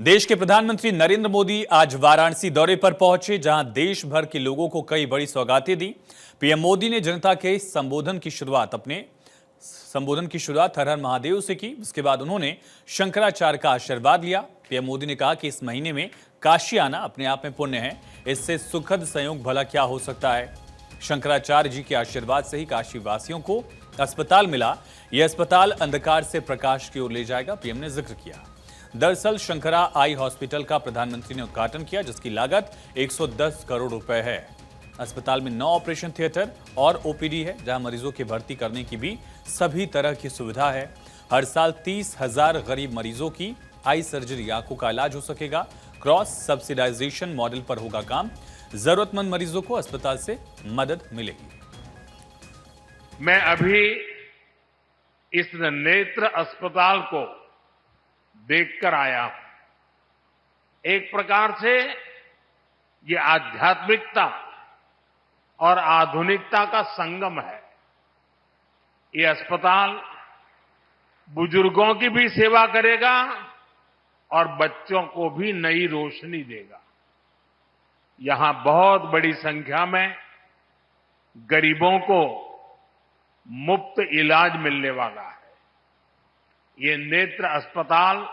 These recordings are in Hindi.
देश के प्रधानमंत्री नरेंद्र मोदी आज वाराणसी दौरे पर पहुंचे, जहां देश भर के लोगों को कई बड़ी सौगातें दी। पीएम मोदी ने जनता के संबोधन की शुरुआत हर हर महादेव से की। उसके बाद उन्होंने शंकराचार्य का आशीर्वाद लिया। पीएम मोदी ने कहा कि इस महीने में काशी आना अपने आप में पुण्य है, इससे सुखद संयोग भला क्या हो सकता है। शंकराचार्य जी के आशीर्वाद से ही काशी वासियों को अस्पताल मिला। यह अस्पताल अंधकार से प्रकाश की ओर ले जाएगा, पीएम ने जिक्र किया। दरअसल शंकरा आई हॉस्पिटल का प्रधानमंत्री ने उद्घाटन किया, जिसकी लागत 110 करोड़ रुपए है। अस्पताल में 9 ऑपरेशन थिएटर और ओपीडी है, जहां मरीजों की भर्ती करने की भी सभी तरह की सुविधा है। हर साल 30,000 गरीब मरीजों की आई सर्जरी, आंखों का इलाज हो सकेगा। क्रॉस सब्सिडाइजेशन मॉडल पर होगा काम। जरूरतमंद मरीजों को अस्पताल से मदद मिलेगी। मैं अभी इस नेत्र अस्पताल को देखकर आया हूं। एक प्रकार से ये आध्यात्मिकता और आधुनिकता का संगम है। ये अस्पताल बुजुर्गों की भी सेवा करेगा और बच्चों को भी नई रोशनी देगा। यहां बहुत बड़ी संख्या में गरीबों को मुफ्त इलाज मिलने वाला है। ये नेत्र अस्पताल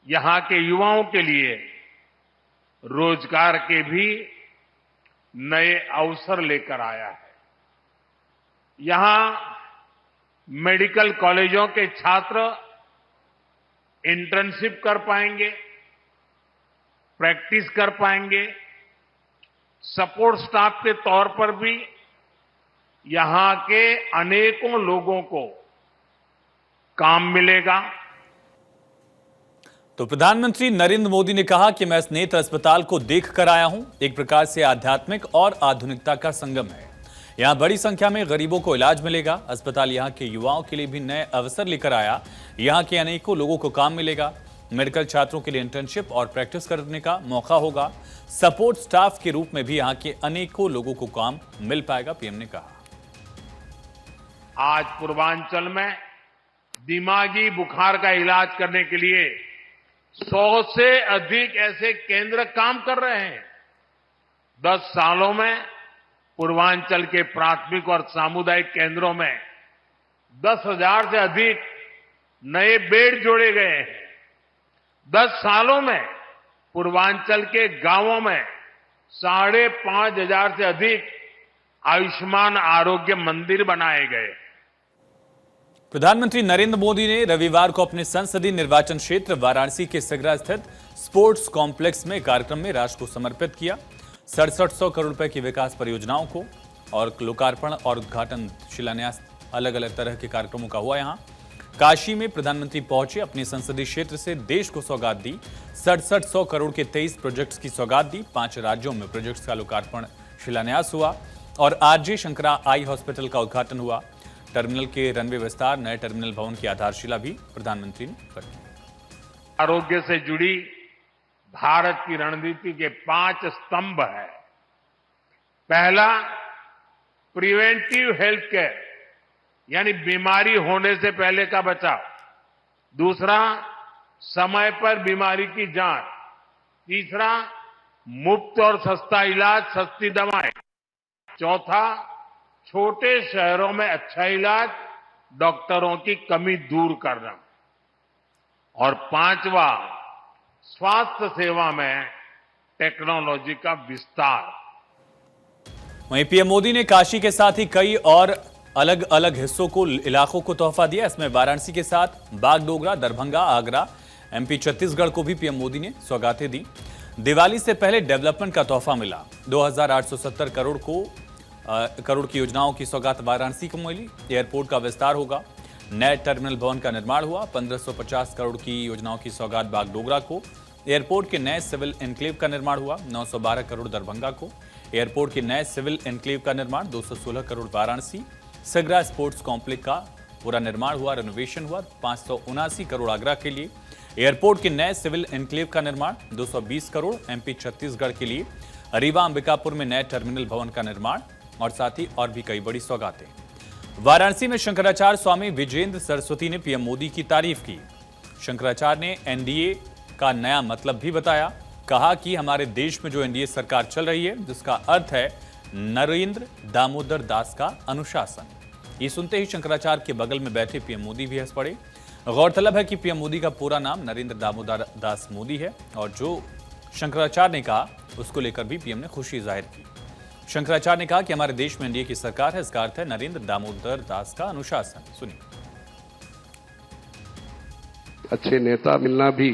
यहां के युवाओं के लिए रोजगार के भी नए अवसर लेकर आया है। यहां मेडिकल कॉलेजों के छात्र इंटर्नशिप कर पाएंगे, प्रैक्टिस कर पाएंगे। सपोर्ट स्टाफ के तौर पर भी यहां के अनेकों लोगों को काम मिलेगा। तो प्रधानमंत्री नरेंद्र मोदी ने कहा कि मैं इस नेत्र अस्पताल को देख कर आया हूं। एक प्रकार से आध्यात्मिक और आधुनिकता का संगम है। यहां बड़ी संख्या में गरीबों को इलाज मिलेगा। अस्पताल यहां के युवाओं के लिए भी नए अवसर लेकर आया। यहां के अनेकों लोगों को काम मिलेगा। मेडिकल छात्रों के लिए इंटर्नशिप और प्रैक्टिस करने का मौका होगा। सपोर्ट स्टाफ के रूप में भी यहां के अनेकों लोगों को काम मिल पाएगा, पीएम ने कहा। आज पूर्वांचल में दिमागी बुखार का इलाज करने के लिए 100 से अधिक ऐसे केंद्र काम कर रहे हैं। 10 सालों में पूर्वांचल के प्राथमिक और सामुदायिक केंद्रों में 10,000 से अधिक नए बेड जोड़े गए हैं। 10 सालों में पूर्वांचल के गांवों में 5,500 से अधिक आयुष्मान आरोग्य मंदिर बनाए गए। प्रधानमंत्री नरेंद्र मोदी ने रविवार को अपने संसदीय निर्वाचन क्षेत्र वाराणसी के सगरा स्थित स्पोर्ट्स कॉम्प्लेक्स में कार्यक्रम में राष्ट्र को समर्पित किया। 6700 करोड़ रुपए की विकास परियोजनाओं को और लोकार्पण और उद्घाटन, शिलान्यास, अलग अलग तरह के कार्यक्रमों का हुआ। यहां काशी में प्रधानमंत्री पहुंचे, अपने संसदीय क्षेत्र से देश को सौगात दी। 6700 करोड़ के 23 प्रोजेक्ट्स की सौगात दी। 5 राज्यों में प्रोजेक्ट्स का लोकार्पण, शिलान्यास हुआ और आरजे शंकरा आई हॉस्पिटल का उद्घाटन हुआ। टर्मिनल के रनवे विस्तार, नए टर्मिनल भवन की आधारशिला भी प्रधानमंत्री ने रखी। आरोग्य से जुड़ी भारत की रणनीति के 5 स्तंभ है। पहला, प्रिवेंटिव हेल्थ केयर, यानी बीमारी होने से पहले का बचाव। दूसरा, समय पर बीमारी की जांच। तीसरा, मुफ्त और सस्ता इलाज, सस्ती दवाएं। चौथा, छोटे शहरों में अच्छा इलाज, डॉक्टरों की कमी दूर करना। और 5वां, स्वास्थ्य सेवा में टेक्नोलॉजी का विस्तार। वहीं पीएम मोदी ने काशी के साथ ही कई और अलग अलग हिस्सों को, इलाकों को तोहफा दिया। इसमें वाराणसी के साथ बागडोगरा, दरभंगा, आगरा, एमपी छत्तीसगढ़ को भी पीएम मोदी ने सौगातें दी। दिवाली से पहले डेवलपमेंट का तोहफा मिला। 2,870 करोड़ की योजनाओं की सौगात वाराणसी को मिली। एयरपोर्ट का विस्तार होगा। नए टर्मिनल भवन का निर्माण हुआ। 1550 करोड़ की योजनाओं की सौगात बागडोगरा को। एयरपोर्ट के नए सिविल एनक्लेव का निर्माण हुआ। 912 करोड़ दरभंगा को। एयरपोर्ट के नए सिविल एनक्लेव का निर्माण 216 करोड़ वाराणसी। सगरा स्पोर्ट्स कॉम्प्लेक्स का पूरा निर्माण हुआ, रेनोवेशन हुआ। 579 करोड़ आगरा के लिए। एयरपोर्ट के नए सिविल एनक्लेव का निर्माण 220 करोड़ एमपी छत्तीसगढ़ के लिए। रीवा अंबिकापुर में नए टर्मिनल भवन का निर्माण और साथ ही और भी कई बड़ी सौगातें। वाराणसी में शंकराचार्य स्वामी विजेंद्र सरस्वती ने पीएम मोदी की तारीफ की। शंकराचार्य ने एनडीए का नया मतलब भी बताया। कहा कि हमारे देश में जो एनडीए सरकार चल रही है, जिसका अर्थ है नरेंद्र दामोदर दास का अनुशासन। ये सुनते ही शंकराचार्य के बगल में बैठे पीएम मोदी भी हंस पड़े। गौरतलब है कि पीएम मोदी का पूरा नाम नरेंद्र दामोदर दास मोदी है और जो शंकराचार्य ने कहा उसको लेकर भी पीएम ने खुशी जाहिर की। शंकराचार्य ने कहा कि हमारे देश में एनडीए की सरकार है, इसका अर्थ है नरेंद्र दामोदर दास का अनुशासन। सुनिए। अच्छे नेता मिलना भी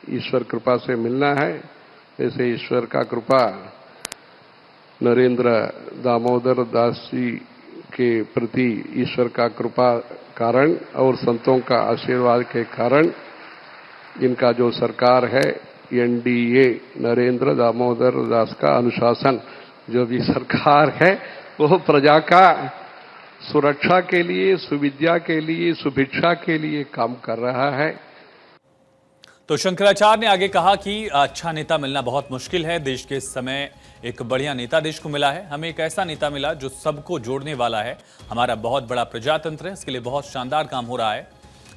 ईश्वर कृपा से मिलना है। ऐसे ईश्वर का कृपा नरेंद्र दामोदर दास जी के प्रति ईश्वर का कृपा कारण और संतों का आशीर्वाद के कारण इनका जो सरकार है एनडीए नरेंद्र दामोदर दास का अनुशासन जो भी सरकार है वो प्रजा का सुरक्षा के लिए, सुविद्या के लिए, सुभिक्षा के लिए काम कर रहा है। तो शंकराचार्य ने आगे कहा कि अच्छा नेता मिलना बहुत मुश्किल है। देश के इस समय एक बढ़िया नेता देश को मिला है। हमें एक ऐसा नेता मिला जो सबको जोड़ने वाला है। हमारा बहुत बड़ा प्रजातंत्र है, इसके लिए बहुत शानदार काम हो रहा है।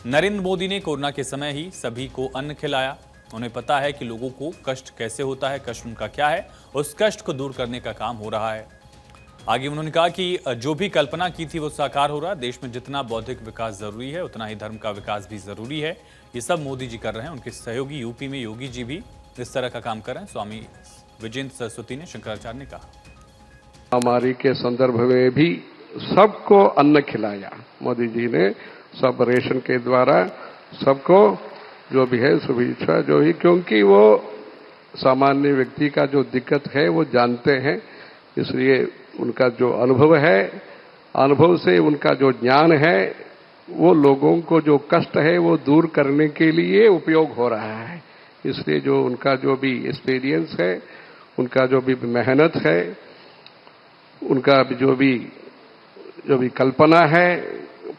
नरेंद्र मोदी ने कोरोना के समय ही सभी को अन्न खिलाया। उन्हें पता है कि लोगों को कष्ट कैसे होता है, कष्ट उनका क्या है, उस कष्ट को दूर करने का काम हो रहा है। आगे उन्होंने कहा कि जो भी कल्पना की थी वो साकार हो रहा है। देश में जितना बौद्धिक विकास जरूरी है उतना ही धर्म का विकास भी जरूरी है। ये सब मोदी जी कर रहे हैं। उनके सहयोगी यूपी में योगी जी भी इस तरह का काम कर रहे हैं। स्वामी विजेंद्र सरस्वती ने शंकराचार्य ने कहा, महामारी के संदर्भ में भी सबको अन्न खिलाया मोदी जी ने। सब रेशन के द्वारा सबको जो भी है सुभिक्षा जो ही, क्योंकि वो सामान्य व्यक्ति का जो दिक्कत है वो जानते हैं। इसलिए उनका जो अनुभव है, अनुभव से उनका जो ज्ञान है वो लोगों को जो कष्ट है वो दूर करने के लिए उपयोग हो रहा है। इसलिए जो उनका जो भी एक्सपीरियंस है, उनका जो भी मेहनत है, उनका जो भी कल्पना है,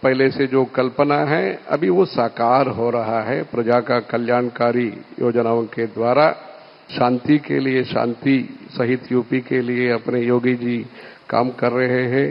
पहले से जो कल्पना है अभी वो साकार हो रहा है। प्रजा का कल्याणकारी योजनाओं के द्वारा शांति के लिए, शांति सहित यूपी के लिए अपने योगी जी काम कर रहे हैं।